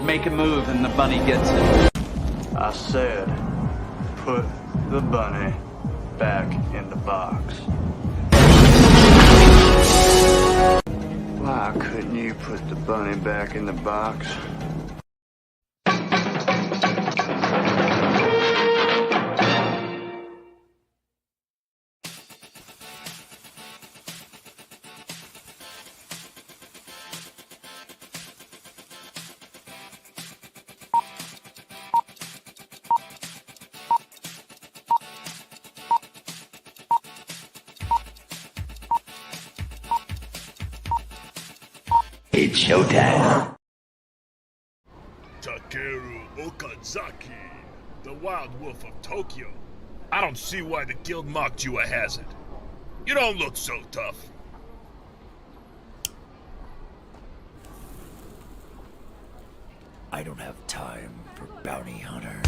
make a move and the bunny gets it. I said, put the bunny back in the box. Why couldn't you put the bunny back in the box? It's showtime. Takeru Okazaki, the Wild Wolf of Tokyo. I don't see why the guild mocked you a hazard. You don't look so tough. I don't have time for bounty hunters.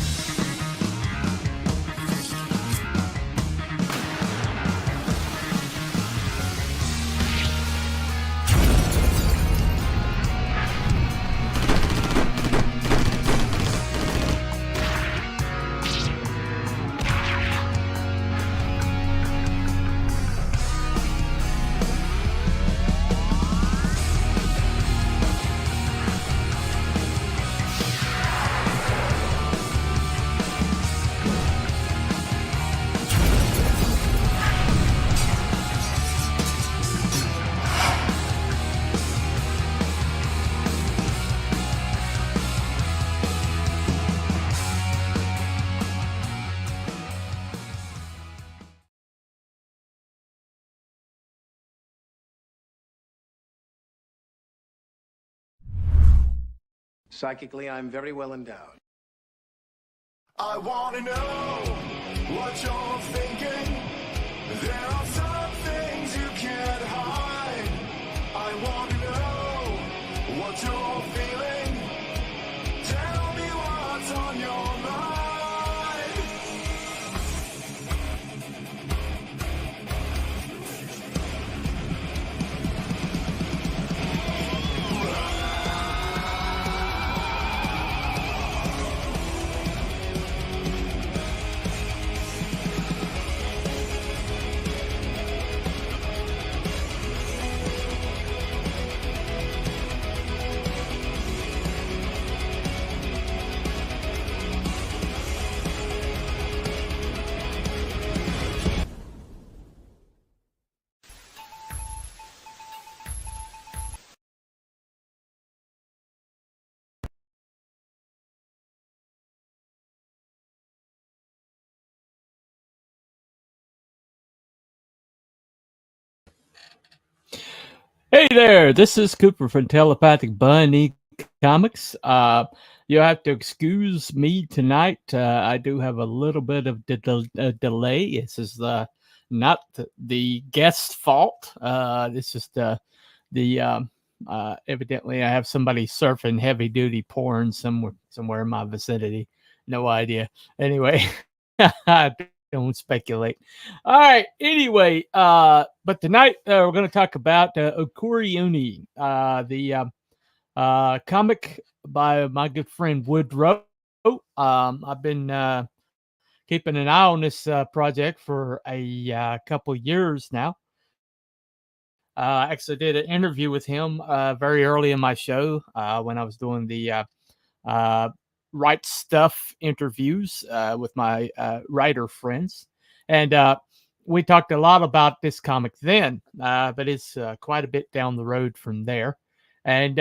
Psychically, I'm very well endowed. I wanna know what you're thinking. There are some things you can't hide. I wanna know what you're feeling. Tell me what's on your mind. Hey there, this is Cooper from Telepathic Bunny Comics. You'll have to excuse me tonight. I do have a little bit of delay. This is not the guest's fault. This is evidently I have somebody surfing heavy duty porn somewhere in my vicinity. No idea. Anyway, don't speculate. All right. Anyway, but tonight we're going to talk about Okuri-Uni, the comic by my good friend Woodrow. I've been keeping an eye on this project for a couple years now. Actually did an interview with him very early in my show when I was doing the Right Stuff interviews with my writer friends. And we talked a lot about this comic then, but it's quite a bit down the road from there. And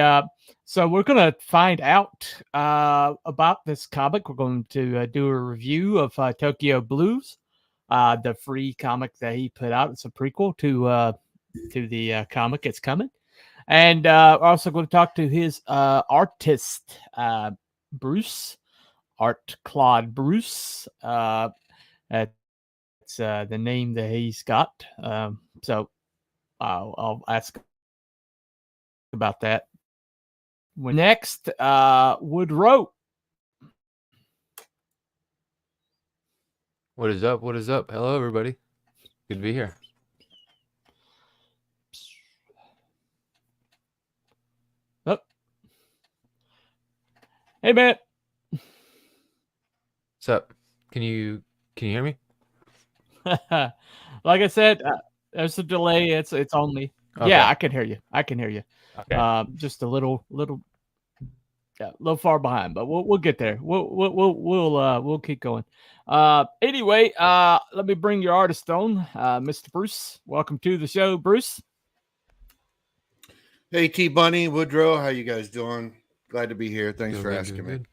so we're going to find out about this comic. We're going to do a review of Tokyo Blues, the free comic that he put out. It's a prequel to the comic that's coming. And we're also going to talk to his artist, Bruce, Art Claude Bruce. That's the name that he's got. So I'll ask about that. Next, Woodrow. What is up? What is up? Hello, everybody. Good to be here. Hey, Matt. What's up? Can you hear me? Like I said, there's a delay. It's on me. Okay. Yeah, I can hear you. I can hear you. Okay. Just a little, yeah, a little far behind, but we'll get there. We'll keep going. Anyway, let me bring your artist on, Mr. Bruce. Welcome to the show, Bruce. Hey, T Bunny, Woodrow, how you guys doing? Glad to be here. Thanks Doing for good, asking doing me. good.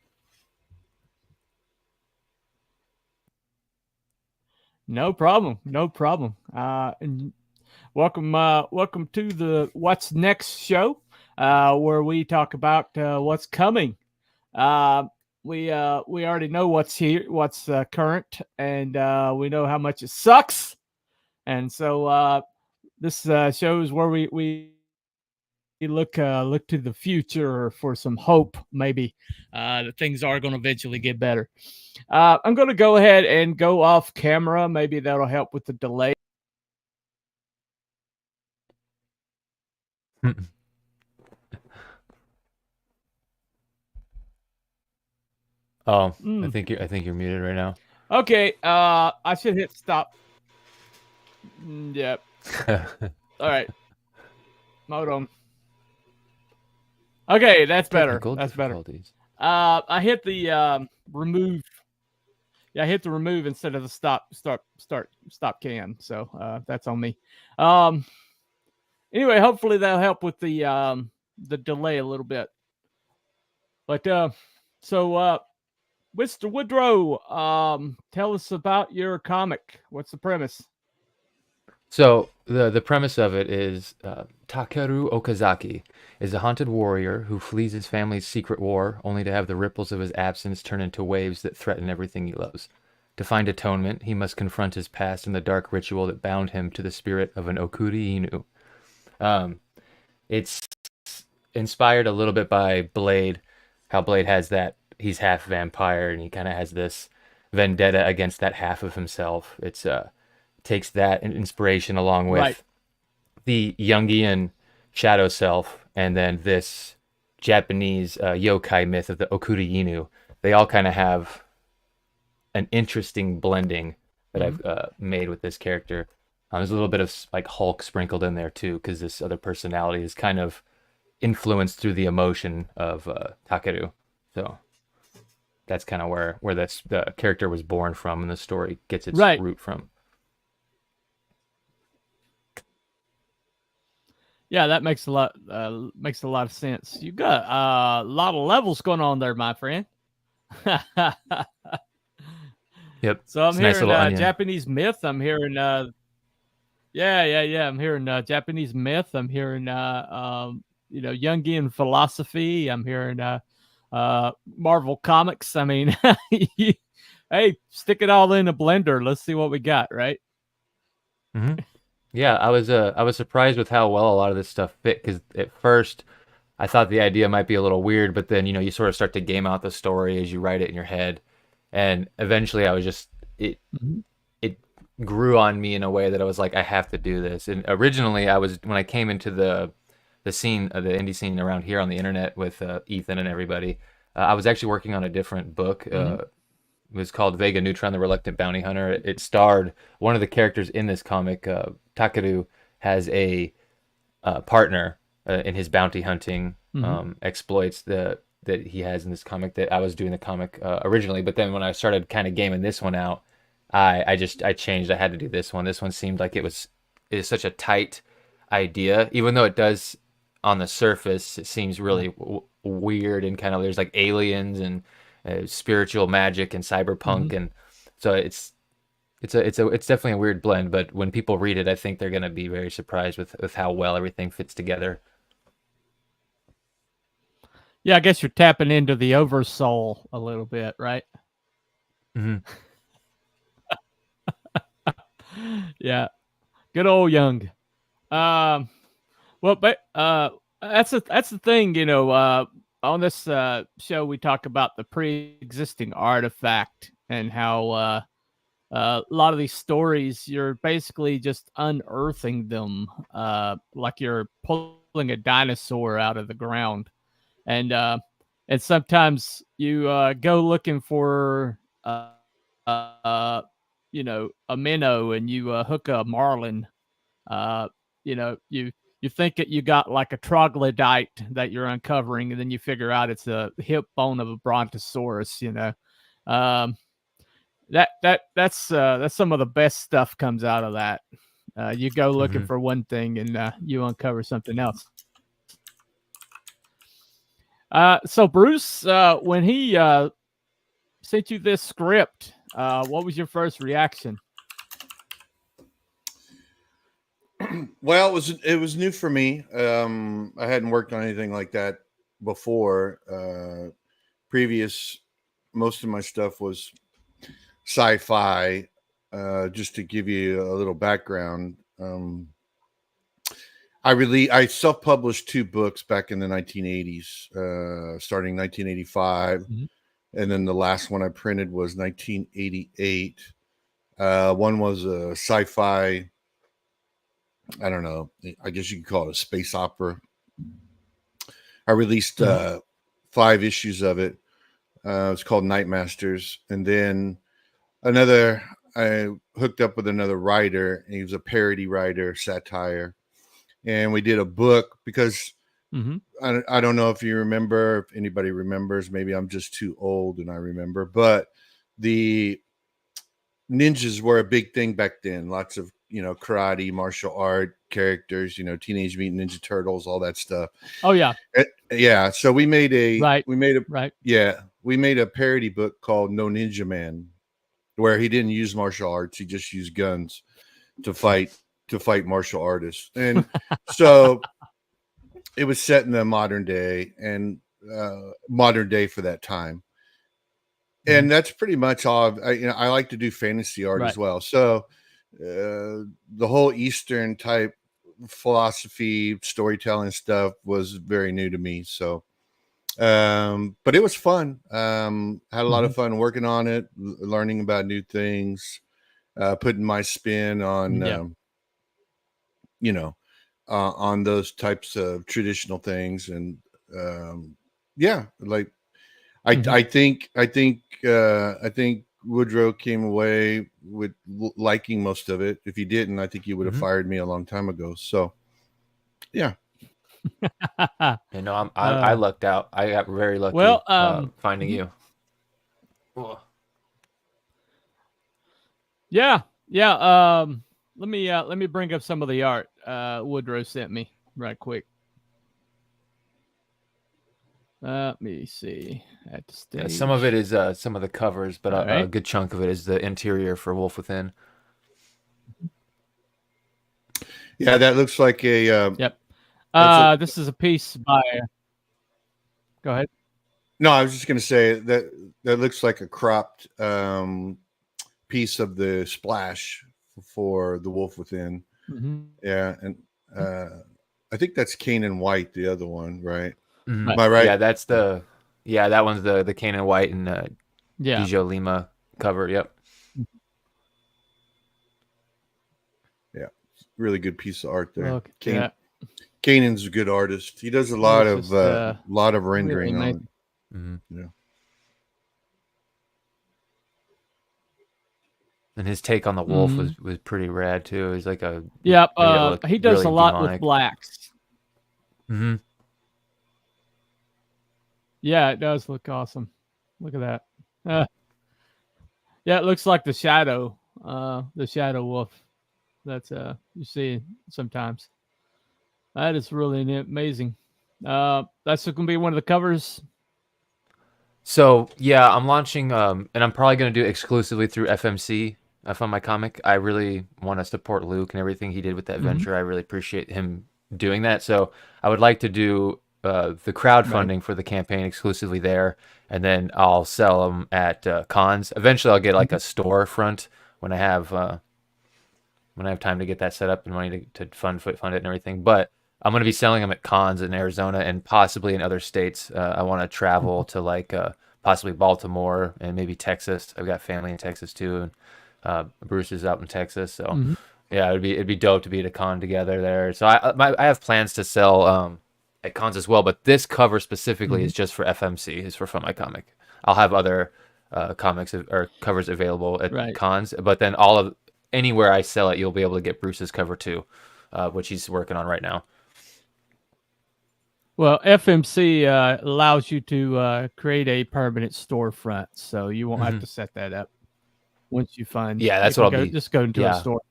No problem. No problem. And welcome to the What's Next show, where we talk about what's coming. We already know what's here, what's current, and we know how much it sucks. And so this show is where we look to the future for some hope, maybe that things are going to eventually get better. I'm going to go ahead and go off camera. Maybe that'll help with the delay. Oh, I think you're muted right now. Okay, I should hit stop. Yep. All right. Hold on. Okay, that's better. Technical That's better. difficulties. I hit the remove. Yeah, I hit the remove instead of the stop can. So that's on me. Anyway, hopefully that'll help with the delay a little bit. But so Mr. Woodrow, tell us about your comic. What's the premise? So the premise of it is Takeru Okazaki is a haunted warrior who flees his family's secret war, only to have the ripples of his absence turn into waves that threaten everything he loves. To find atonement, he must confront his past and the dark ritual that bound him to the spirit of an Okuri-Inu. It's inspired a little bit by Blade, how Blade has that, he's half vampire and he kind of has this vendetta against that half of himself. It's takes that inspiration along with the Jungian shadow self and then this Japanese yokai myth of the Okuri-Inu. They all kind of have an interesting blending that I've made with this character. There's a little bit of like Hulk sprinkled in there too, because this other personality is kind of influenced through the emotion of Takeru. So that's kind of where the character was born from and the story gets its root from. Yeah, that makes a lot of sense. You got a lot of levels going on there, my friend. Yep. So I'm nice hearing Japanese myth. I'm hearing I'm hearing Japanese myth. I'm hearing Jungian philosophy. I'm hearing Marvel comics. I mean, hey, stick it all in a blender. Let's see what we got, right? Mm-hmm. Yeah, I was surprised with how well a lot of this stuff fit, because at first I thought the idea might be a little weird, but then you sort of start to game out the story as you write it in your head, and eventually I was just it grew on me in a way that I was like, I have to do this. And originally when I came into the scene, the indie scene around here on the internet with Ethan and everybody, I was actually working on a different book. It was called Vega Neutron, the Reluctant Bounty Hunter. It starred one of the characters in this comic. Takeru has a partner in his bounty hunting exploits that he has in this comic that I was doing the comic originally. But then when I started kind of gaming this one out, I changed. I had to do this one. This one seemed like it is such a tight idea, even though it does on the surface, it seems really weird and kind of, there's like aliens and spiritual magic and cyberpunk, and so it's definitely a weird blend. But when people read it, I think they're going to be very surprised with how well everything fits together. Yeah, I guess you're tapping into the oversoul a little bit, right? Mm-hmm. Yeah, good old Jung. Well, but that's the thing, on this show we talk about the pre-existing artifact and how a lot of these stories, you're basically just unearthing them, like you're pulling a dinosaur out of the ground. And and sometimes you go looking for you know, a minnow, and you hook a marlin. You know, you think that you got like a troglodyte that you're uncovering, and then you figure out it's a hip bone of a brontosaurus. You know, um, that's some of the best stuff comes out of that. You go looking for one thing, and you uncover something else. So Bruce, when he sent you this script, what was your first reaction? Well, it was new for me. I hadn't worked on anything like that before. Most of my stuff was sci-fi. Just to give you a little background, I self-published 2 books back in the 1980s, starting 1985, and then the last one I printed was 1988. One was a sci-fi. I don't know. I guess you could call it a space opera. I released 5 issues of it. It's called Night Masters. And then I hooked up with another writer. He was a parody writer, satire. And we did a book because I don't know if you remember, if anybody remembers. Maybe I'm just too old and I remember. But the ninjas were a big thing back then. Lots of, karate, martial art characters, Teenage Mutant Ninja Turtles, all that stuff. Oh yeah. Yeah. So we made right. We made a parody book called No Ninja Man, where he didn't use martial arts. He just used guns to fight martial artists. And so it was set in the modern day for that time. And that's pretty much all. I like to do fantasy art as well. So the whole Eastern type philosophy, storytelling stuff was very new to me. So, but it was fun. Had a lot of fun working on it, learning about new things, putting my spin on, on those types of traditional things. And, I think Woodrow came away with liking most of it. If he didn't, I think he would have fired me a long time ago. So, yeah. I lucked out. I got very lucky. Finding you. Yeah. Let me bring up some of the art Woodrow sent me right quick. Let me see at the stage. Yeah, some of it is some of the covers, but a good chunk of it is the interior for Wolf Within. Yeah, that looks like a. Yep. This is a piece by. Go ahead. No, I was just going to say that looks like a cropped piece of the splash for the Wolf Within. Yeah, and I think that's Canaan White, the other one, right? Am I right? Yeah, that one's the Canaan White and Bijo Lima cover. Yep. Yeah, really good piece of art there. Look, Canaan's a good artist. He does a lot of rendering really on it. Yeah. And his take on the wolf was pretty rad too. He's like a he does really a lot demonic with blacks. Yeah, it does look awesome. Look at that. Yeah, it looks like the shadow wolf. That's you see sometimes. That is really amazing. That's going to be one of the covers. So yeah, I'm launching, and I'm probably going to do it exclusively through FMC. On my comic, I really want to support Luke and everything he did with that venture. I really appreciate him doing that. So I would like to do the crowdfunding for the campaign exclusively there, and then I'll sell them at cons. Eventually, I'll get like a storefront when I have time to get that set up and money to fund it and everything. But I'm going to be selling them at cons in Arizona and possibly in other states. I want to travel to like possibly Baltimore and maybe Texas. I've got family in Texas too, and Bruce is out in Texas. So yeah, it'd be dope to be at a con together there. So I have plans to sell at cons as well. But this cover specifically is just for FMC, is for Fun My Comic. I'll have other comics or covers available at cons, but then anywhere I sell it, you'll be able to get Bruce's cover too, which he's working on right now. Well, FMC allows you to create a permanent storefront, so you won't have to set that up once you find. Yeah, that's what I'll be. Just go into a store.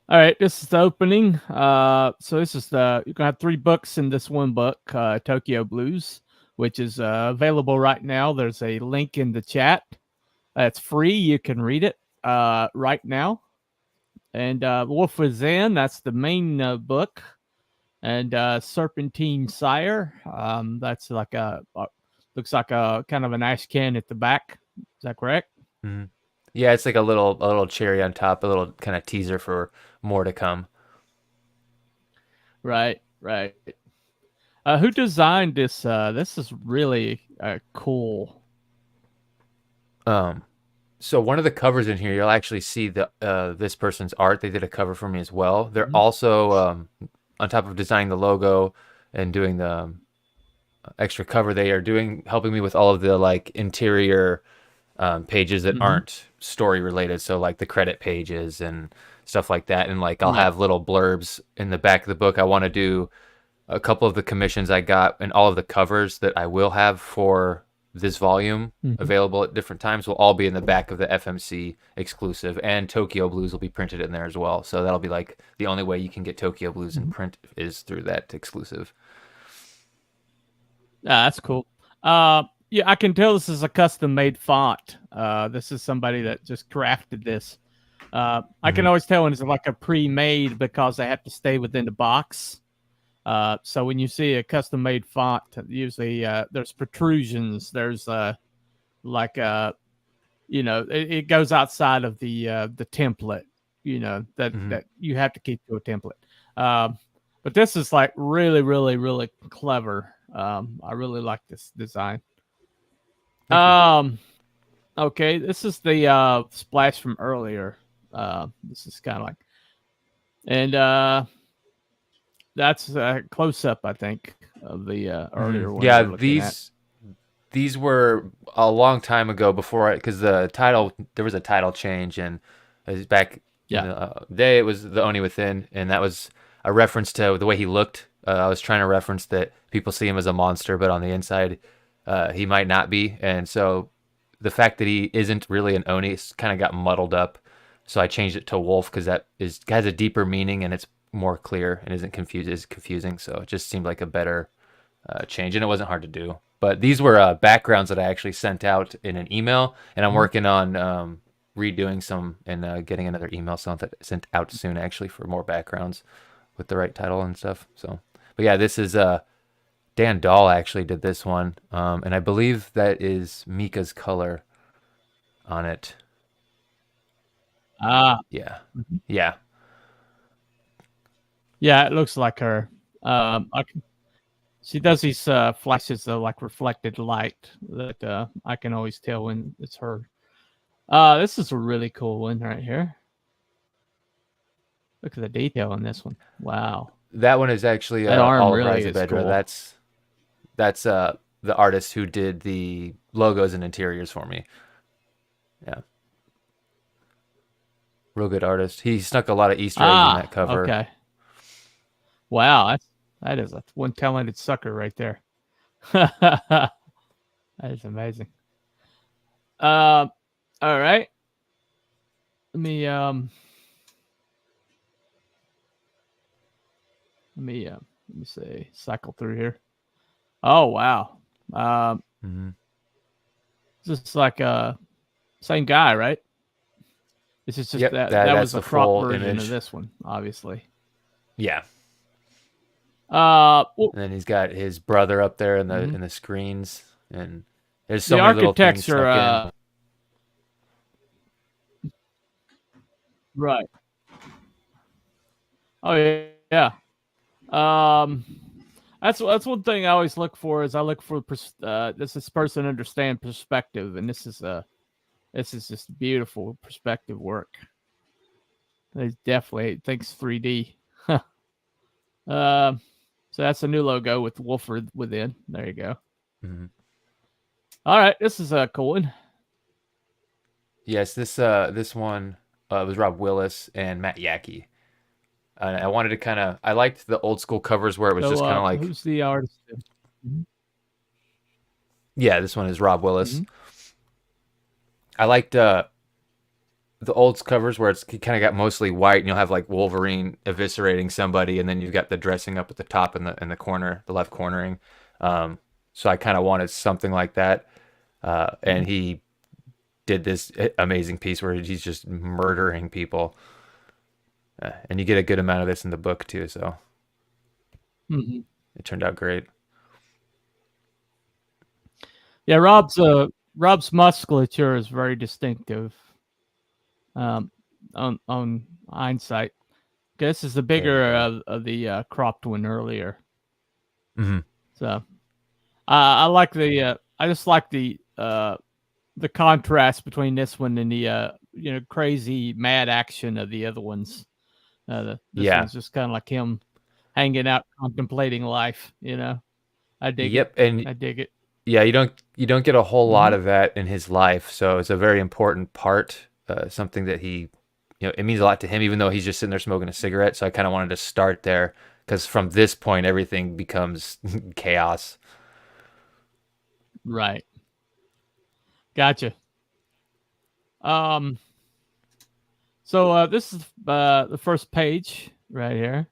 All right, this is the opening. So this is you're gonna have 3 books in this one book, Tokyo Blues, which is available right now. There's a link in the chat. It's free. You can read it right now. And Wolf Within, that's the main book. And Serpentine Sire, that's like looks like a kind of an Ashcan at the back. Is that correct? Mm-hmm. Yeah, it's like a little cherry on top, a little kind of teaser for more to come. Right. Who designed this? This is really cool. So one of the covers in here, you'll actually see this person's art. They did a cover for me as well. They're also on top of designing the logo and doing the extra cover, they are helping me with all of the like interior pages that aren't story related. So like the credit pages and stuff like that. And like I'll have little blurbs in the back of the book. I want to do a couple of the commissions I got and all of the covers that I will have for this volume available at different times will all be in the back of the FMC exclusive, and Tokyo Blues will be printed in there as well. So that'll be like the only way you can get Tokyo Blues in print is through that exclusive. That's cool. Yeah, I can tell this is a custom made font. This is somebody that just crafted this. I can always tell when it's like a pre-made because they have to stay within the box. So when you see a custom made font, usually there's protrusions. There's it goes outside of the template, that you have to keep to a template. But this is like really, really, really clever. I really like this design. Okay, this is the splash from earlier. This is kind of like, and that's a close up, I think, of the earlier one. Yeah, these were a long time ago because there was a title change, and it was back in the day. It was the Oni Within, and that was a reference to the way he looked. I was trying to reference that people see him as a monster, but on the inside, he might not be. And so the fact that he isn't really an Oni kind of got muddled up. So I changed it to Wolf because that has a deeper meaning and it's more clear and isn't confusing. So it just seemed like a better change, and it wasn't hard to do. But these were backgrounds that I actually sent out in an email, and I'm working on redoing some and getting another email sent out soon, actually, for more backgrounds with the right title and stuff. So, but yeah, this is Dan Dahl actually did this one, and I believe that is Mika's color on it. Yeah. Yeah, it looks like her. She does these flashes of like reflected light that I can always tell when it's her. This is a really cool one right here. Look at the detail on this one. Wow. That one is actually that arm Oliver really is Isabedra. cool. That's the artist who did the logos and interiors for me. Yeah. Real good artist. He snuck a lot of Easter eggs in that cover. Okay. Wow, that is one talented sucker right there. That is amazing. All right. Let me say cycle through here. Oh wow. This is like same guy, right? This is just that was the crop version image of this one, obviously. Yeah. And then he's got his brother up there in the screens, and there's so the many little things architecture. Right. Oh yeah. That's one thing I always look for. Is I look for does this person understand perspective, and this is just beautiful perspective work. It definitely thinks 3D. So that's a new logo with Wolf within. There you go. Mm-hmm. All right, this is a cool one. Yes, this one was Rob Willis and Matt Yackey. And I wanted to I liked the old school covers where it was So, just kind of like, who's the artist? Mm-hmm. Yeah, this one is Rob Willis. Mm-hmm. I liked the old covers where it's kind of got mostly white, and you'll have like Wolverine eviscerating somebody, and then you've got the dressing up at the top and the corner, the left cornering. So I kind of wanted something like that, and he did this amazing piece where he's just murdering people, and you get a good amount of this in the book too. So it turned out great. Yeah, Rob's musculature is very distinctive. On hindsight, this is the bigger of the cropped one earlier. Mm-hmm. So I like the I just like the contrast between this one and the crazy mad action of the other ones. This one's just kind of like him hanging out, contemplating life. I dig it. And I dig it. Yeah, you don't get a whole lot of that in his life, so it's a very important part. Something that he, it means a lot to him, even though he's just sitting there smoking a cigarette. So I kind of wanted to start there because from this point, everything becomes chaos. Right. Gotcha. So this is the first page right here.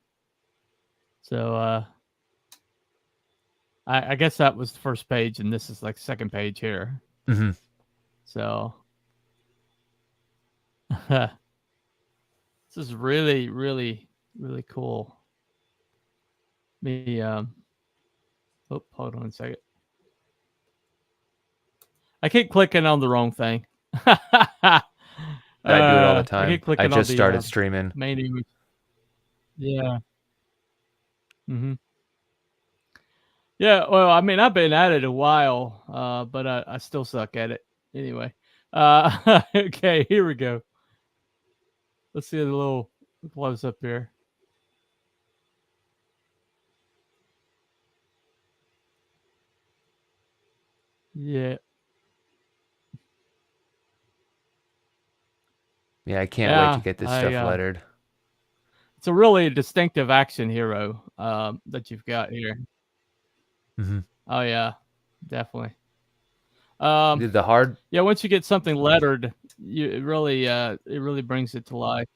So I guess that was the first page, and this is like second page here. Mm-hmm. So this is really, really, really cool. Hold on a second. I keep clicking on the wrong thing. I do it all the time. I just on started streaming. Main image. Yeah. Mm-hmm. Yeah, well, I mean, I've been at it a while, but I still suck at it. Anyway, okay, here we go. Let's see a little close up here. Yeah. Yeah, I can't wait to get this stuff lettered. It's a really distinctive action hero that you've got here. Mm-hmm. Oh yeah, definitely. Did the hard? Yeah, once you get something lettered, it really brings it to life.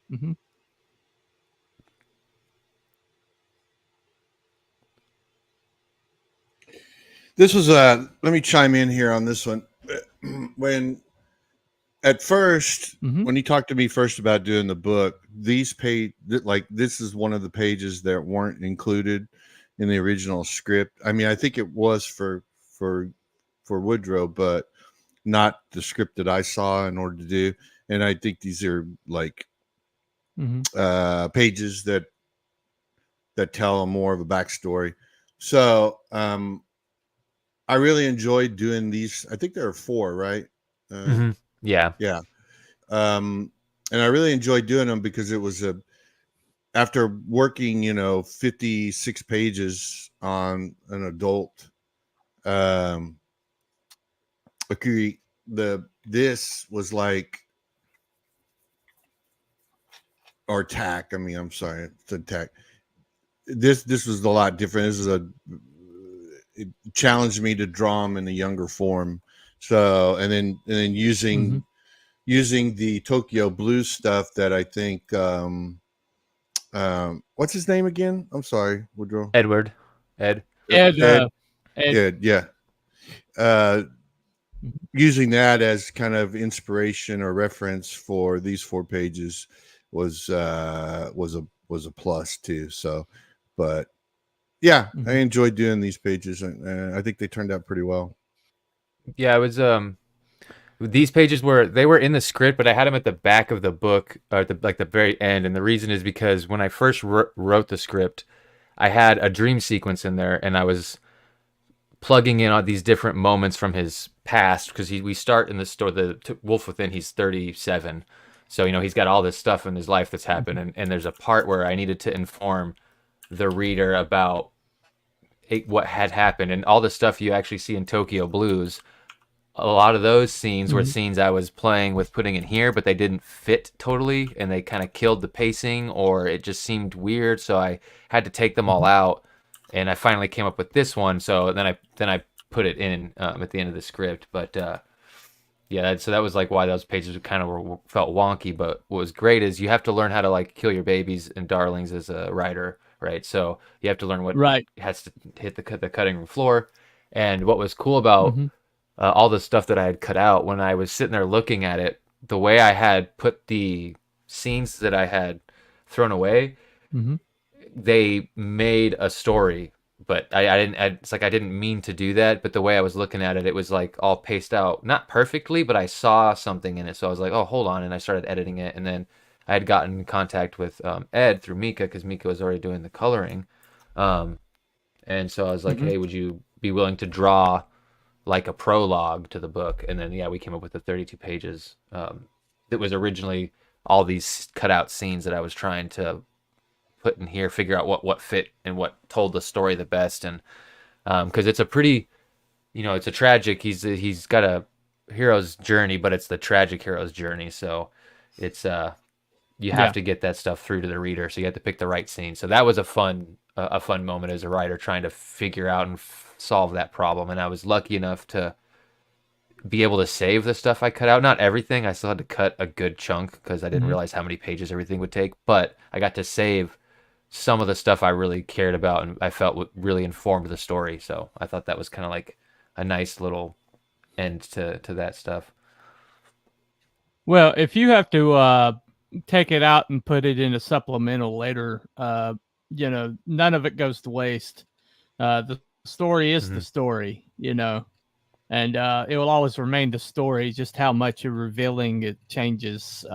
Mm-hmm. This was let me chime in here on this one. When at first, when he talked to me first about doing the book, this is one of the pages that weren't included in the original script. I mean, I think it was for Woodrow, but not the script that I saw in order to do. And I think these are like pages that tell more of a backstory. So I really enjoyed doing these. I think there are 4, right? Yeah. Yeah. And I really enjoyed doing them because it was after working, 56 pages on an adult Okuri, this was like, or TAC. I mean, I'm sorry, it's a TAC. This was a lot different. This is it challenged me to draw them in a younger form. So, and then using the Tokyo Blues stuff that I think, what's his name again? I'm sorry, Woodrow. Ed. Yeah. Using that as kind of inspiration or reference for these 4 pages was a plus too. So, but yeah, I enjoyed doing these pages, and I think they turned out pretty well. Yeah, it was these pages were in the script, but I had them at the back of the book, or the very end. And the reason is because when I first wrote the script, I had a dream sequence in there, and I was plugging in on these different moments from his past, because we start in the story, the Wolf Within, he's 37. So, he's got all this stuff in his life that's happened. And there's a part where I needed to inform the reader about what had happened, and all the stuff you actually see in Tokyo Blues. A lot of those scenes were scenes I was playing with putting in here, but they didn't fit totally, and they kind of killed the pacing, or it just seemed weird. So I had to take them all out, and I finally came up with this one. So then I put it in at the end of the script. But yeah, so that was like why those pages kind of felt wonky. But what was great is you have to learn how to like kill your babies and darlings as a writer, right? So you have to learn what has to hit the cutting room floor. And what was cool about all the stuff that I had cut out, when I was sitting there looking at it, the way I had put the scenes that I had thrown away, they made a story. But I didn't. It's like I didn't mean to do that. But the way I was looking at it, it was like all paced out, not perfectly, but I saw something in it. So I was like, oh, hold on, and I started editing it. And then I had gotten in contact with Ed through Mika, because Mika was already doing the coloring. And so I was like, hey, would you be willing to draw like a prologue to the book? And then we came up with the 32 pages. That was originally all these cut out scenes that I was trying to put in here, figure out what fit and what told the story the best. And because it's a pretty, it's a tragic, he's got a hero's journey, but it's the tragic hero's journey. So it's you have to get that stuff through to the reader, so you have to pick the right scene. So that was a fun moment as a writer, trying to figure out and solve that problem. And I was lucky enough to be able to save the stuff I cut out. Not everything. I still had to cut a good chunk because I didn't realize how many pages everything would take. But I got to save some of the stuff I really cared about and I felt really informed the story. So I thought that was kind of like a nice little end to that stuff. Well, if you have to take it out and put it in a supplemental later, none of it goes to waste. The story is the story, and it will always remain the story. Just how much you're revealing, it changes.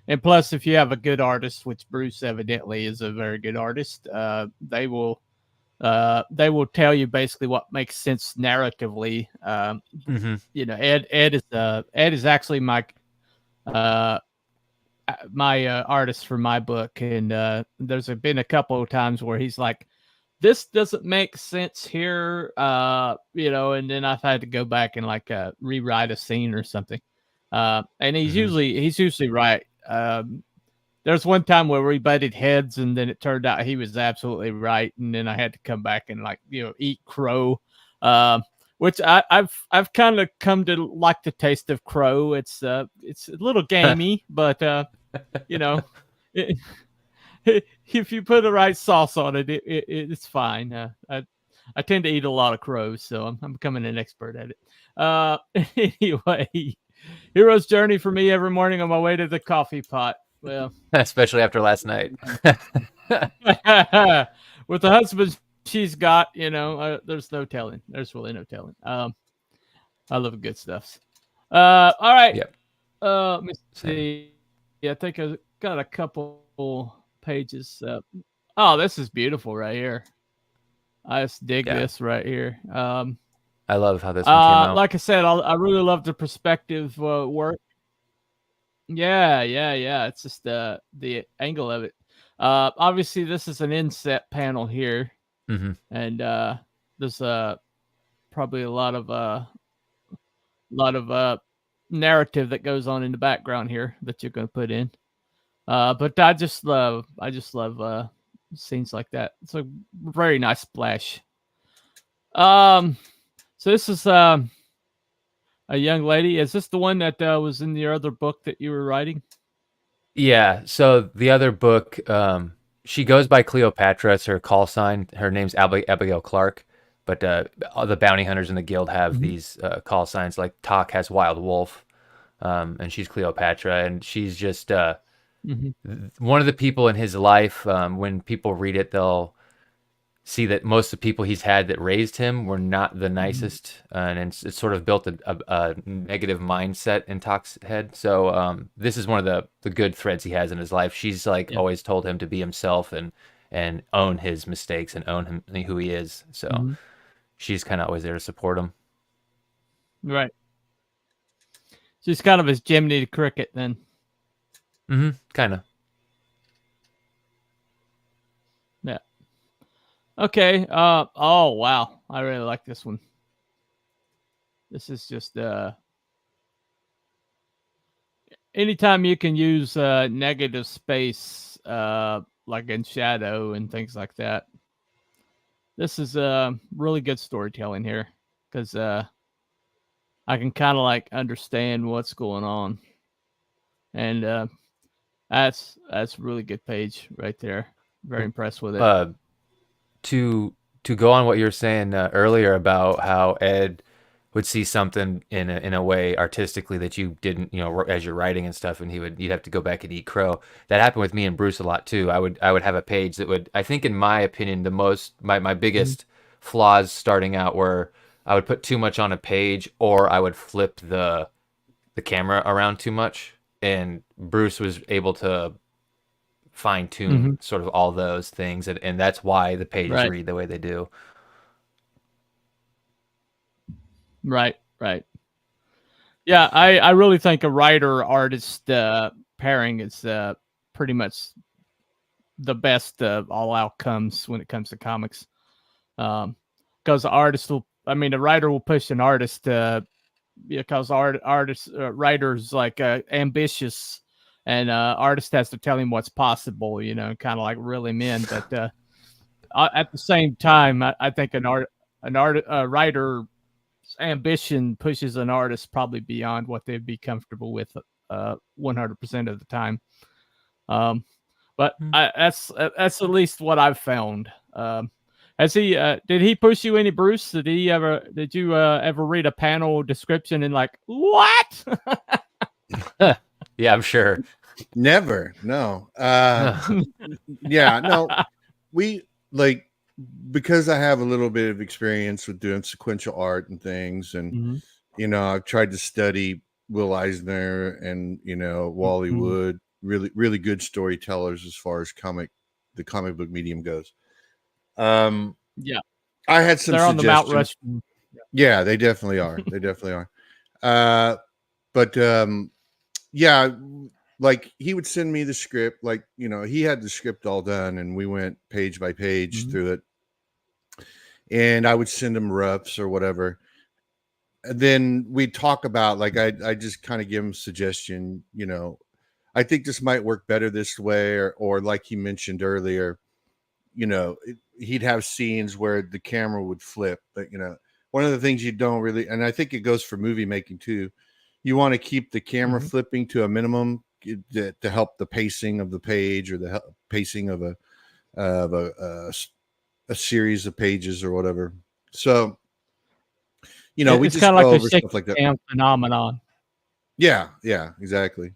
And plus, if you have a good artist, which Bruce evidently is a very good artist, they will tell you basically what makes sense narratively. Ed is actually my artist for my book, and there's been a couple of times where he's like, this doesn't make sense here, and then I've had to go back and like rewrite a scene or something. And he's usually right. There's one time where we butted heads, and then it turned out he was absolutely right, and then I had to come back and eat crow, which I've kind of come to like the taste of crow. It's a little gamey, but if you put the right sauce on it, it's fine. I tend to eat a lot of crows, so I'm becoming an expert at it. Anyway, hero's journey for me every morning on my way to the coffee pot. Well, especially after last night. With the husband she's got, there's no telling. There's really no telling. I love good stuff. All right. Yep. Let me see. Yeah, I think I got a couple pages. Oh, this is beautiful right here. I just dig this right here. I love how this one came out. Like I said, I really love the perspective work. Yeah. It's just the angle of it. Obviously, this is an inset panel here, and there's probably a lot of narrative that goes on in the background here that you're going to put in. But I just love scenes like that. It's a very nice splash. So this is a young lady. Is this the one that was in the other book that you were writing? Yeah. So the other book, she goes by Cleopatra. It's her call sign. Her name's Abigail Clark. But all the bounty hunters in the guild have these call signs. Like Tok has Wild Wolf, and she's Cleopatra, and she's just one of the people in his life. When people read it, they'll see that most of the people he's had that raised him were not the nicest, and it's sort of built a negative mindset in Tok's head. So this is one of the good threads he has in his life. She's like always told him to be himself and own his mistakes and own him who he is. So she's kind of always there to support him. Right. She's kind of his Jiminy the Cricket then. Kind of. Yeah. Okay. Oh wow, I really like this one. This is just anytime you can use negative space, like in shadow and things like that. This is really good storytelling here because I can kind of like understand what's going on, and that's a really good page right there. Very impressed with it. To go on what you were saying earlier about how Ed would see something in a way artistically that you didn't, as you're writing and stuff, and you'd have to go back and eat crow. That happened with me and Bruce a lot too. I would have a page that would, I think in my opinion, my biggest flaws starting out were I would put too much on a page, or I would flip the camera around too much, and Bruce was able to fine tune sort of all those things, and that's why the pages read the way they do. Right. Yeah, I really think a writer artist pairing is pretty much the best of all outcomes when it comes to comics. Because the writer will push an artist because writers like ambitious, and artist has to tell him what's possible, kind of like reel him in. But at the same time, I think a writer's ambition pushes an artist probably beyond what they'd be comfortable with 100% of the time. But that's at least what I've found. Did he push you any, Bruce? Did you ever read a panel description and like, what? Yeah, I'm sure. Never. No. Yeah, no. We because I have a little bit of experience with doing sequential art and things, and I've tried to study Will Eisner and Wally Wood, really, really good storytellers as far as the comic book medium goes. Yeah, I had some They're on the Mount suggestions. Yeah, they definitely are. They definitely are. But yeah, like he would send me the script, like he had the script all done, and we went page by page through it, and I would send him roughs or whatever. And then we'd talk about, like, I just kind of give him suggestion, I think this might work better this way, or like he mentioned earlier, he'd have scenes where the camera would flip. But one of the things you don't really, and I think it goes for movie making too, you want to keep the camera flipping to a minimum to help the pacing of the page, or the pacing of a series of pages or whatever. So we it's just kind go of like over the stuff like that. phenomenon. Yeah, exactly.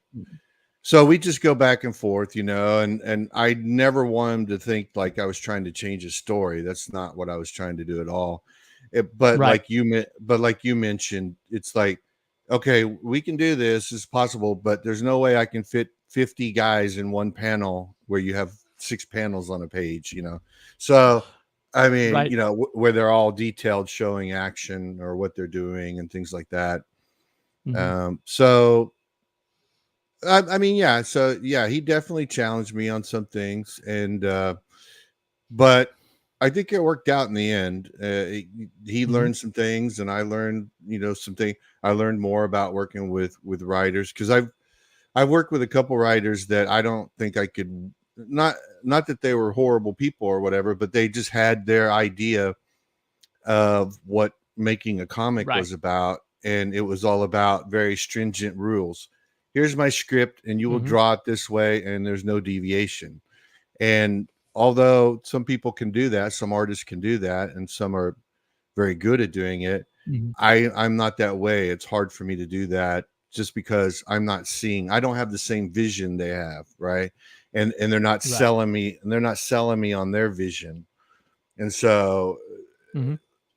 So we just go back and forth, and I never want him to think like I was trying to change his story. That's not what I was trying to do at all. Like you mentioned, it's like, okay, we can do this, it's possible, but there's no way I can fit 50 guys in one panel where you have 6 panels on a page, So, I mean, where they're all detailed, showing action or what they're doing and things like that. So, I mean, yeah. So, yeah, he definitely challenged me on some things, and but I think it worked out in the end. He learned some things, and I learned, something. I learned more about working with writers, because I've worked with a couple writers that I don't think I could. Not that they were horrible people or whatever, but they just had their idea of what making a comic was about, and it was all about very stringent rules. Here's my script, and you will draw it this way, and there's no deviation. And although some people can do that, some artists can do that, and some are very good at doing it, I'm not that way. It's hard for me to do that, just because I don't have the same vision they have, right? And they're not selling me, on their vision. And so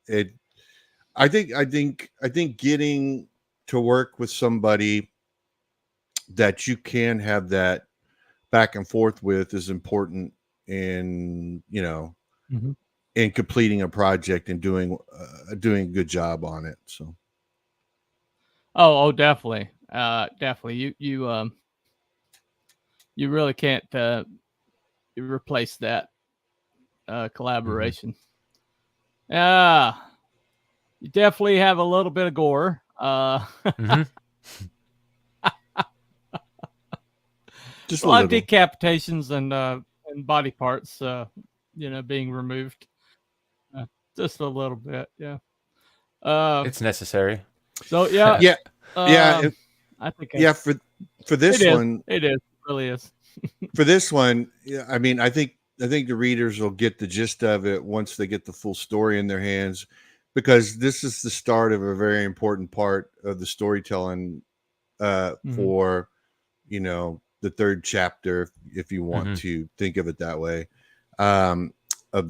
I think getting to work with somebody that you can have that back and forth with is important in in completing a project and doing a good job on it. So definitely, definitely. You really can't replace that. collaboration. You definitely have a little bit of gore. Just a lot of decapitations and body parts, being removed. Just a little bit, yeah. It's necessary. So yeah, I think for this one, it is. It really is. For this one, yeah, I mean, I think the readers will get the gist of it once they get the full story in their hands, because this is the start of a very important part of the storytelling for, the third chapter, if you want to think of it that way, of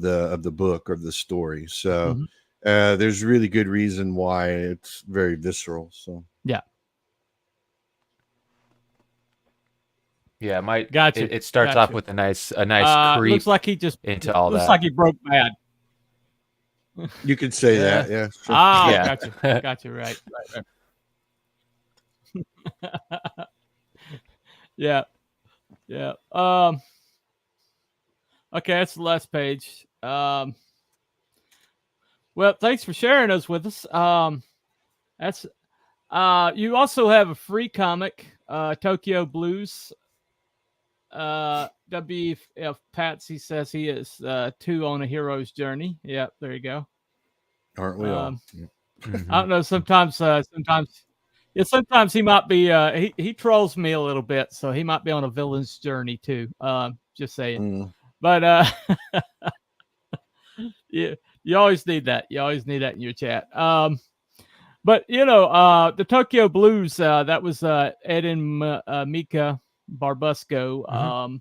the book or the story. So there's really good reason why it's very visceral. So yeah. Yeah, Gotcha. It starts off with a nice creep. Looks like he just into all looks that. like he broke bad. You could say that, yeah. Sure. Yeah. Gotcha. Right. Yeah. Okay, that's the last page. Well, thanks for sharing those with us. That's you also have a free comic, Tokyo Blues. WF Patsy says he is 2 on a hero's journey. Yeah, there you go. Aren't we all? Yeah. I don't know. Sometimes he might be. He trolls me a little bit, so he might be on a villain's journey too. Just saying. But yeah, you always need that. You always need that in your chat. But the Tokyo Blues, that was Ed and Mika Barbusco.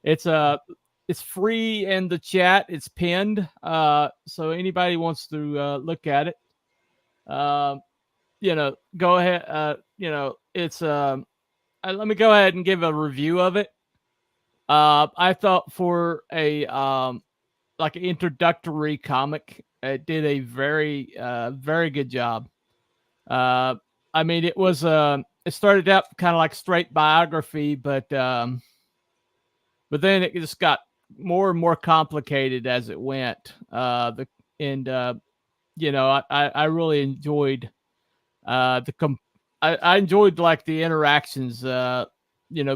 It's free in the chat. It's pinned. So anybody wants to look at it, go ahead. It's let me go ahead and give a review of it. I thought for a like an introductory comic, it did a very very good job. I mean, it was it started out kind of like straight biography, but then it just got more and more complicated as it went. I really enjoyed I enjoyed like the interactions.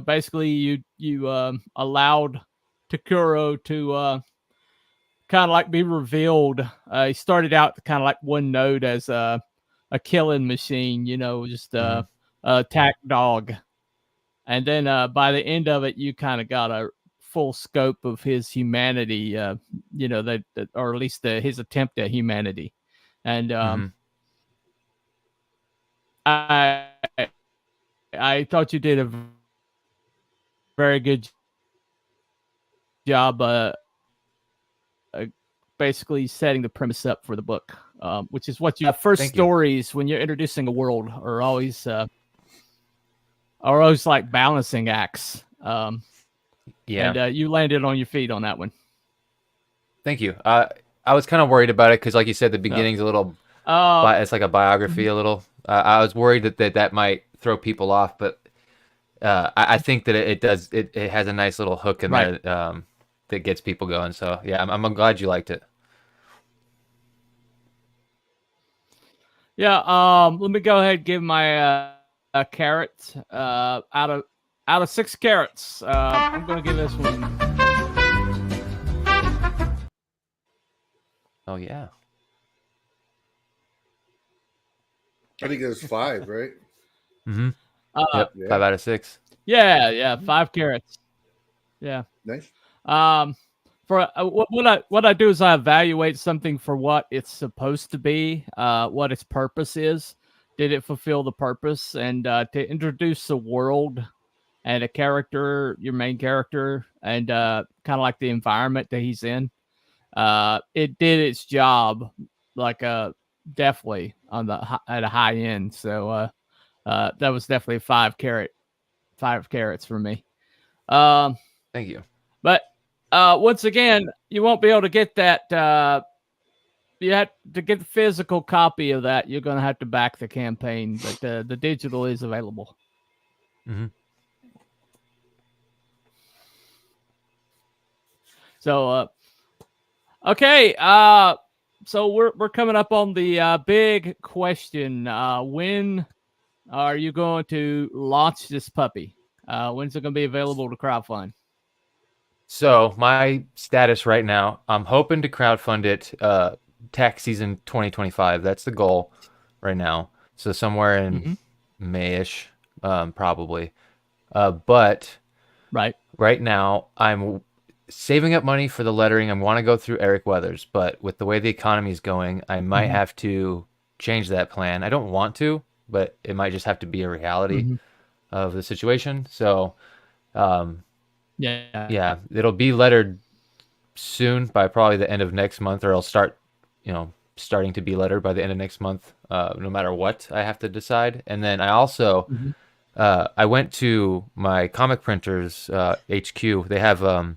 Basically you allowed Takuro to kind of like be revealed. He started out kind of like one note as a killing machine, just a attack dog. And then by the end of it, you kind of got a full scope of his humanity, or at least his attempt at humanity. And I thought you did a very good job basically setting the premise up for the book, which is what you first stories when you're introducing a world are always like balancing acts. And you landed on your feet on that one. Thank you. I was kind of worried about it because, like you said, the beginning's a little. It's like a biography a little. I was worried that might throw people off, but I think that it does. It has a nice little hook in there that gets people going. So yeah, I'm glad you liked it. Yeah. Let me go ahead and give my a carrot out of 6 carrots. I'm going to give this one. Oh yeah. I think it was 5, right? Yep, 5 out of 6. Yeah, 5 carrots. Yeah. Nice. For what I do is I evaluate something for what it's supposed to be, what its purpose is. Did it fulfill the purpose? And to introduce the world and a character, your main character, and kind of like the environment that he's in, it did its job, like definitely at a high end. So that was definitely 5 carrots for me. Thank you. But once again, you won't be able to get that. You have to get the physical copy of that. You're going to have to back the campaign, but the digital is available. So Okay. So we're coming up on the big question. When are you going to launch this puppy? When's it going to be available to crowdfund? So my status right now, I'm hoping to crowdfund it tax season 2025. That's the goal right now. So somewhere in May-ish, probably. But right now, I'm saving up money for the lettering. I want to go through Eric Weathers, but with the way the economy is going, I might have to change that plan. I don't want to, but it might just have to be a reality of the situation. So, yeah, it'll be lettered soon by probably the end of next month, or it'll start, starting to be lettered by the end of next month, no matter what I have to decide. And then I also, I went to my comic printers HQ. They have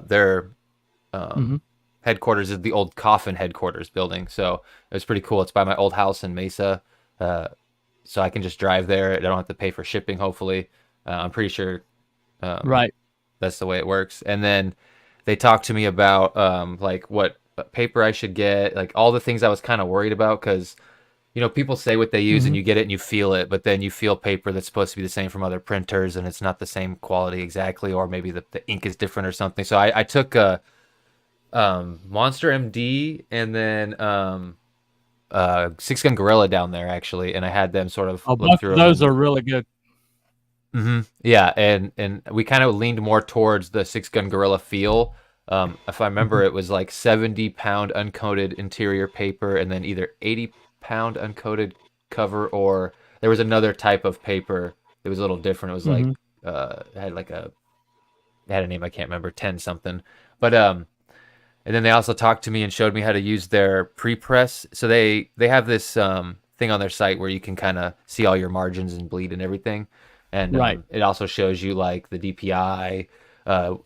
their headquarters is the old Coffin headquarters building. So it was pretty cool. It's by my old house in Mesa. So I can just drive there. I don't have to pay for shipping, hopefully. I'm pretty sure that's the way it works. And then they talked to me about like what paper I should get, like all the things I was kind of worried about, because people say what they use and you get it and you feel it, but then you feel paper that's supposed to be the same from other printers and it's not the same quality exactly, or maybe the ink is different or something. So I took a Monster MD and then Six Gun Gorilla down there actually, and I had them sort of look through those are really good. Yeah, and we kind of leaned more towards the Six Gun Gorilla feel. If I remember, it was like 70-pound uncoated interior paper and then either 80-pound uncoated cover, or there was another type of paper that was a little different. It was like it had a name I can't remember, 10 something. But and then they also talked to me and showed me how to use their pre-press. So they have this thing on their site where you can kind of see all your margins and bleed and everything. And it also shows you like the DPI,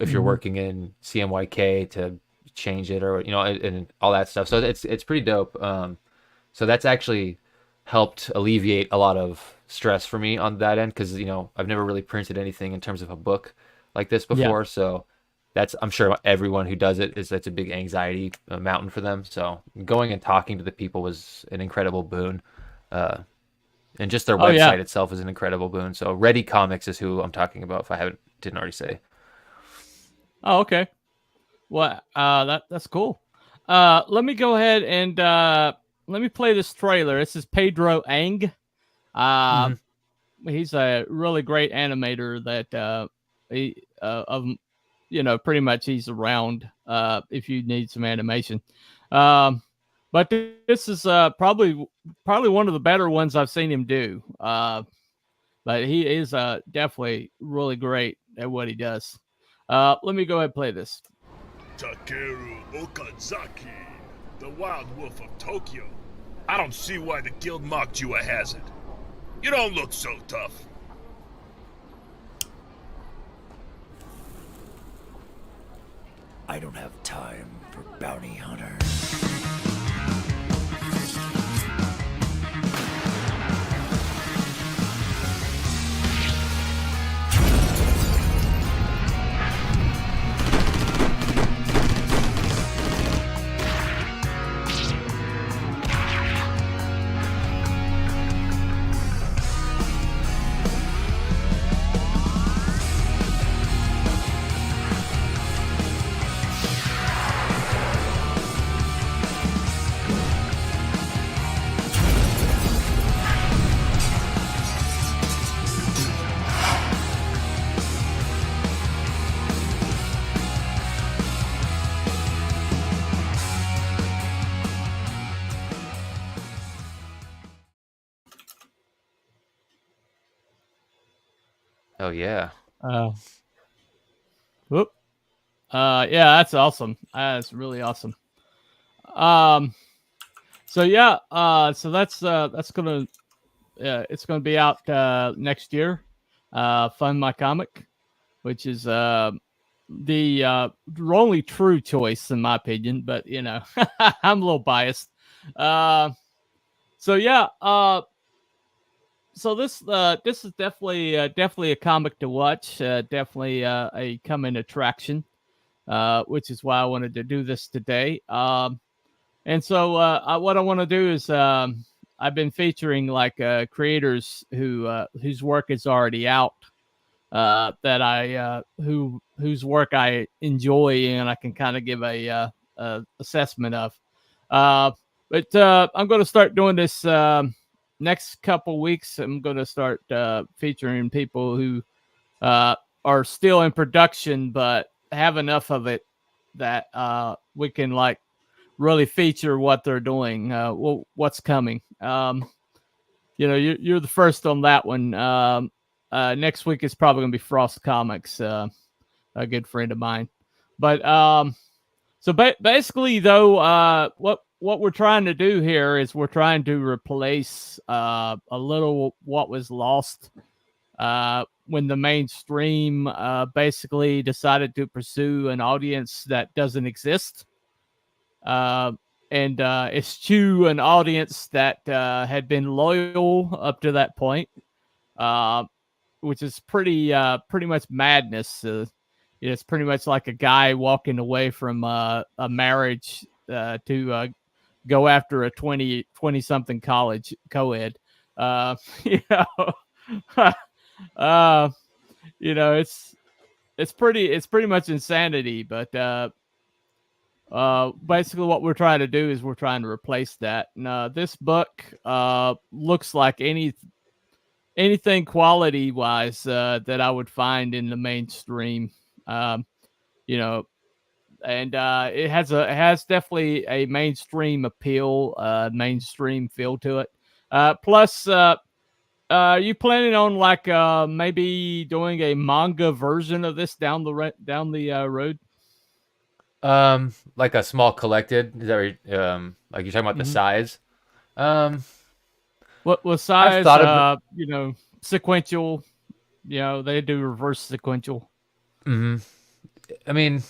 if you're working in CMYK to change it, or and all that stuff. So it's pretty dope. So that's actually helped alleviate a lot of stress for me on that end, because I've never really printed anything in terms of a book like this before. So I'm sure everyone who does it that's a big anxiety mountain for them. So going and talking to the people was an incredible boon. And just their website itself is an incredible boon. So Ready Comics is who I'm talking about, if I didn't already say. Oh, okay. Well, that's cool. Let me go ahead and let me play this trailer. This is Pedro Ang. He's a really great animator that pretty much he's around if you need some animation. But this is probably one of the better ones I've seen him do. But he is definitely really great at what he does. Let me go ahead and play this. Takeru Okazaki, the Wild Wolf of Tokyo. I don't see why the guild mocked you a hazard. You don't look so tough. I don't have time for bounty hunters. Oh yeah. Whoop. Yeah, that's awesome. That's really awesome. So yeah, so that's gonna it's gonna be out next year. Fund My Comic, which is the only true choice in my opinion, but I'm a little biased. So yeah, so this is definitely a comic to watch. Definitely a coming attraction. which is why I wanted to do this today. And so what I want to do is I've been featuring like creators whose work is already out, that I whose work I enjoy and I can kind of give a assessment of. But I'm going to start doing this next couple weeks. I'm going to start featuring people who are still in production but have enough of it that we can like really feature what they're doing, what's coming. You're the first on that one. Next week is probably going to be Frost Comics, a good friend of mine. But so basically, though, what we're trying to do here is we're trying to replace a little what was lost when the mainstream basically decided to pursue an audience that doesn't exist. And eschew an audience that had been loyal up to that point, which is pretty much madness. It's pretty much like a guy walking away from a marriage to go after a 20-something college co-ed. It's pretty much insanity, but basically what we're trying to do is we're trying to replace that. And this book looks like anything quality wise that I would find in the mainstream. And it has definitely a mainstream appeal, mainstream feel to it. Plus, are you planning on like maybe doing a manga version of this down the road? Like a small collected. Is that like you're talking about the size? What size? I've thought of sequential. They do reverse sequential. I mean,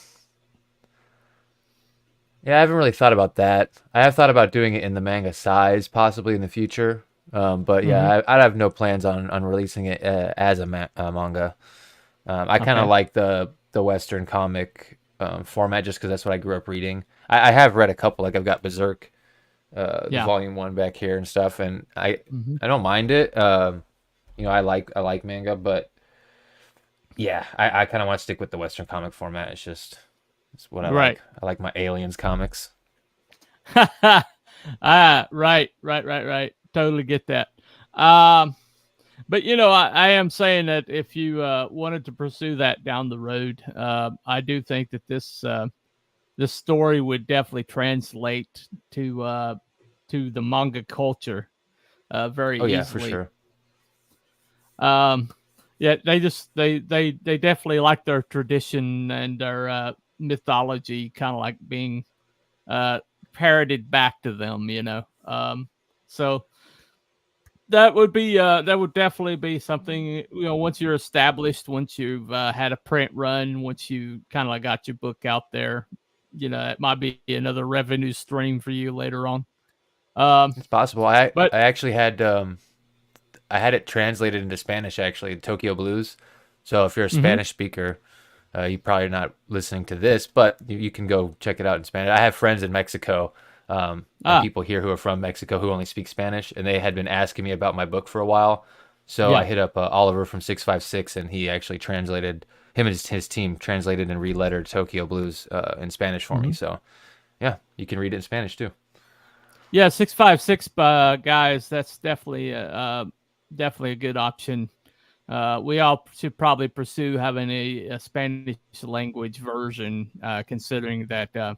yeah, I haven't really thought about that. I have thought about doing it in the manga size, possibly in the future. But yeah, I have no plans on releasing it as a manga. I kind of like the Western comic format just because that's what I grew up reading. I have read a couple, like I've got Berserk, Volume 1 back here and stuff, and I don't mind it. I like manga, but yeah, I kind of want to stick with the Western comic format. It's what I like. I like my Aliens comics. Right. Totally get that. But I am saying that if you wanted to pursue that down the road, I do think that this story would definitely translate to the manga culture very easily. Yeah, for sure. Yeah, they definitely like their tradition and their mythology, kind of like being parroted back to them. So. That would definitely be something, once you're established, once you've had a print run, once you kind of like got your book out there, it might be another revenue stream for you later on. It's possible. I actually had I had it translated into Spanish, actually, Tokyo Blues. So if you're a Spanish speaker, you're probably not listening to this, but you can go check it out in Spanish. I have friends in Mexico. And people here who are from Mexico who only speak Spanish, and they had been asking me about my book for a while. So I hit up Oliver from 656, and he actually translated, him and his team translated and relettered Tokyo Blues in Spanish for me. So yeah, you can read it in Spanish too. Yeah, 656 guys, that's definitely a good option. We all should probably pursue having a Spanish language version, considering that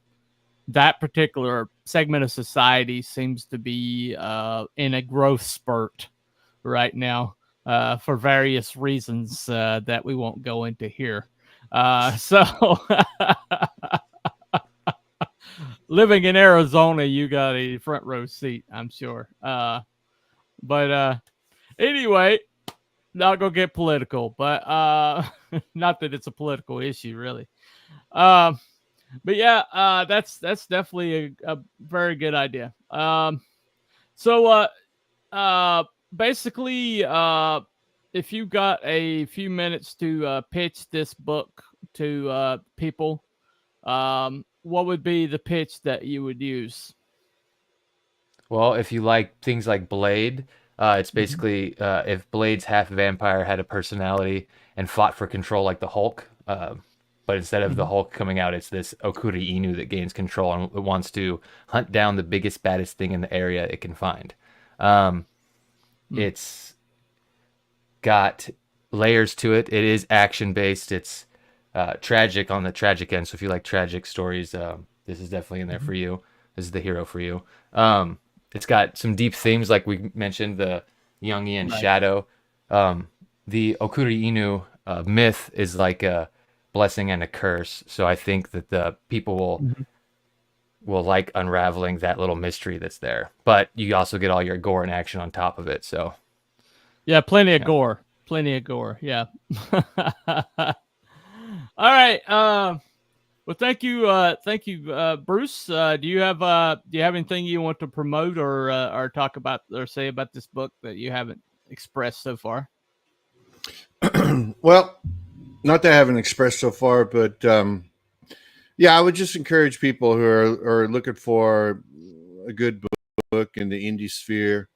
that particular segment of society seems to be in a growth spurt right now for various reasons that we won't go into here. So living in Arizona, you got a front row seat, I'm sure. But anyway, not gonna get political, but not that it's a political issue, really. But yeah, that's definitely a very good idea. So basically, if you got a few minutes to pitch this book to people, what would be the pitch that you would use? Well, if you like things like Blade, it's basically if Blade's half vampire had a personality and fought for control like the Hulk, but instead of the Hulk coming out, it's this Okuri-Inu that gains control and it wants to hunt down the biggest, baddest thing in the area it can find. It's got layers to it. It is action-based. It's tragic on the tragic end. So if you like tragic stories, this is definitely in there for you. This is the hero for you. It's got some deep themes, like we mentioned, the Jungian shadow. The Okuri-Inu myth is like a blessing and a curse. So I think that the people will like unraveling that little mystery that's there. But you also get all your gore and action on top of it. So yeah, plenty of gore. Plenty of gore. Yeah. All right. Well, thank you, Bruce. Do you have anything you want to promote or talk about or say about this book that you haven't expressed so far? Well, not that I haven't expressed so far, but yeah, I would just encourage people who are looking for a good book in the indie sphere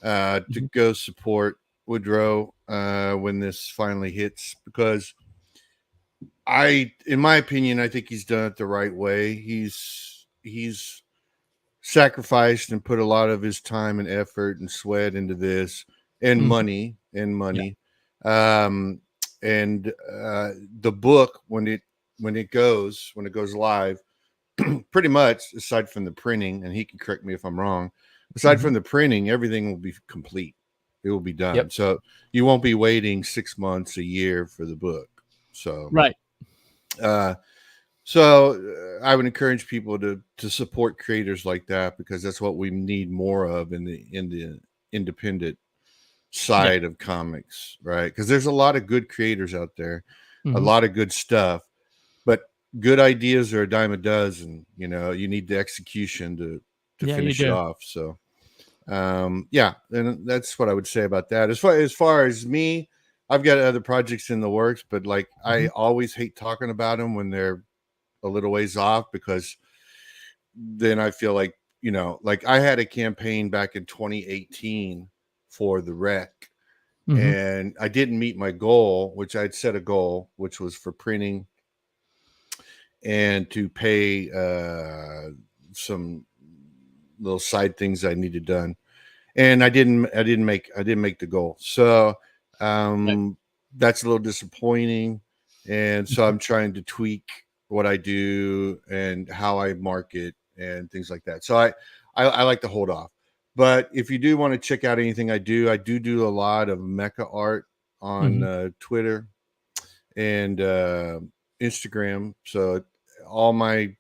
to go support Woodrow when this finally hits, because in my opinion, I think he's done it the right way. He's sacrificed and put a lot of his time and effort and sweat into this, and money. Yeah. The book, when it goes live, pretty much aside from the printing, and he can correct me if I'm wrong, aside from the printing, everything will be complete. It will be done. Yep. So you won't be waiting 6 months, a year for the book. So right. So I would encourage people to support creators like that, because that's what we need more of in the independent side of comics, right? Because there's a lot of good creators out there, a lot of good stuff, but good ideas are a dime a dozen. You know, you need the execution to finish it off. So yeah, and that's what I would say about that. As far as me, I've got other projects in the works, but like I always hate talking about them when they're a little ways off, because then I feel like, you know, like I had a campaign back in 2018 for the Wreck, and I didn't meet my goal, which I'd set a goal, which was for printing and to pay some little side things I needed done, and I didn't make the goal. So that's a little disappointing, and so I'm trying to tweak what I do and how I market and things like that. So I like to hold off. But if you do want to check out anything I do a lot of mecha art on Twitter and Instagram. So all my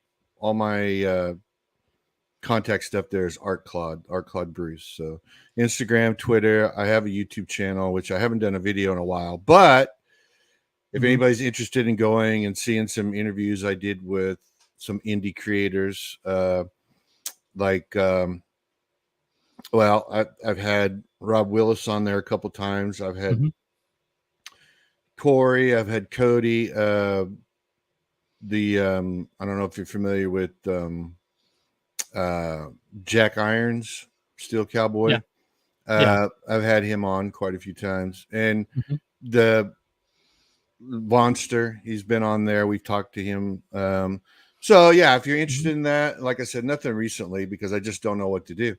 contact stuff there is Art Claude Bruce. So Instagram, Twitter. I have a YouTube channel, which I haven't done a video in a while, but if anybody's interested in going and seeing some interviews I did with some indie creators, I've had Rob Willis on there a couple times. I've had Corey. I've had Cody. I don't know if you're familiar with Jack Irons, Steel Cowboy. I've had him on quite a few times, and the Monster, he's been on there. We've talked to him. So yeah, if you're interested in that, like I said, nothing recently, because I just don't know what to do.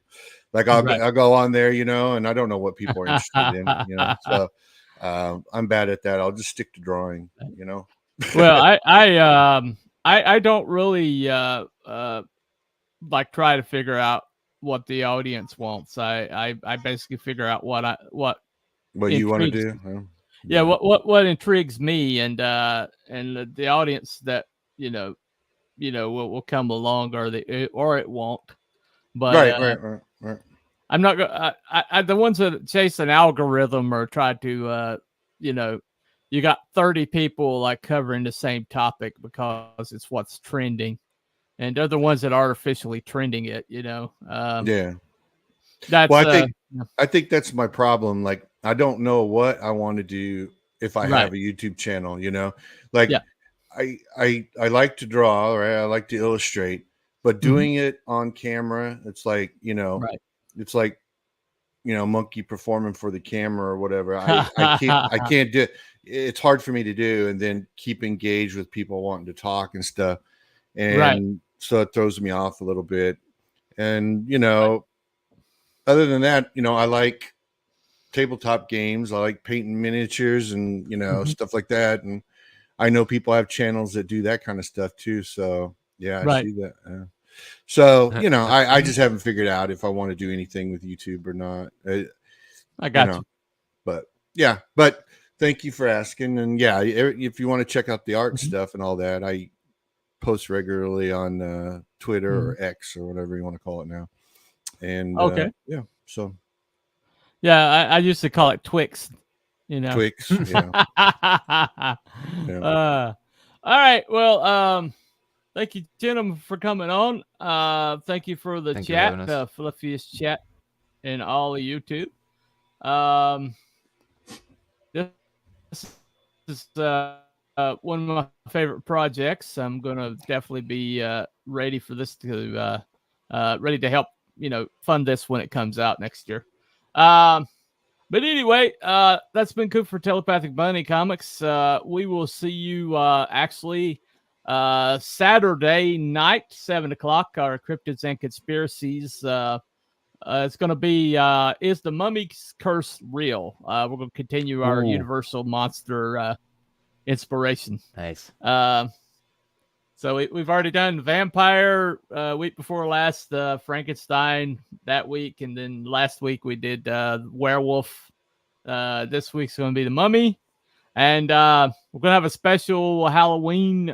Like I'll go on there, you know, and I don't know what people are interested in, you know. So I'm bad at that. I'll just stick to drawing, you know. Well, I don't really like try to figure out what the audience wants. I basically figure out what you want to do. Yeah, what intrigues me, and the audience that you know will come along, or it won't. But right. I'm not going. I the ones that chase an algorithm or try to you got 30 people like covering the same topic because it's what's trending, and they're the ones that are artificially trending it. You know. That's I think that's my problem. Like, I don't know what I want to do if I have a YouTube channel, you know, like I like to draw, right? I like to illustrate, but doing it on camera, it's like, Right. it's like, monkey performing for the camera or whatever. I can't do it. It's hard for me to do, and then keep engaged with people wanting to talk and stuff. Right. And so it throws me off a little bit. And, other than that, I like tabletop games. I like painting miniatures and, stuff like that. And I know people have channels that do that kind of stuff too. So yeah, I Right. see that. So, I just haven't figured out if I want to do anything with YouTube or not. I got you. But yeah, but thank you for asking. And yeah, if you want to check out the art stuff and all that, I post regularly on Twitter or X or whatever you want to call it now. And Okay. yeah, so Yeah, I used to call it Twix. Twix. Yeah. All right. Well, thank you, gentlemen, for coming on. Thank you for the Thank you for having chat, us. fluffiest chat in all of YouTube. This is one of my favorite projects. I'm gonna definitely be ready for this to ready to help fund this when it comes out next year. But anyway, that's been good for Telepathic Bunny Comics. We will see you actually Saturday night, 7 o'clock, our Cryptids and Conspiracies. It's going to be Is the Mummy's Curse Real? We're going to continue our Universal Monster inspiration. Nice. So we've already done Vampire week before last, Frankenstein that week, and then last week we did Werewolf. This week's going to be the Mummy, and we're going to have a special Halloween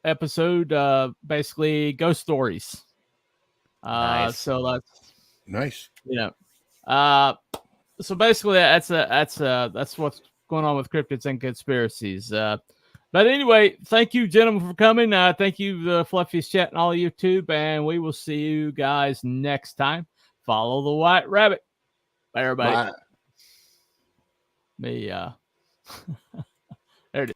episode, basically ghost stories. Nice. So that's nice. So basically that's what's going on with Cryptids and Conspiracies. But anyway, thank you, gentlemen, for coming. Thank you, the Fluffiest Chat and all of YouTube, and we will see you guys next time. Follow the White Rabbit. Bye, everybody. Bye. There it is.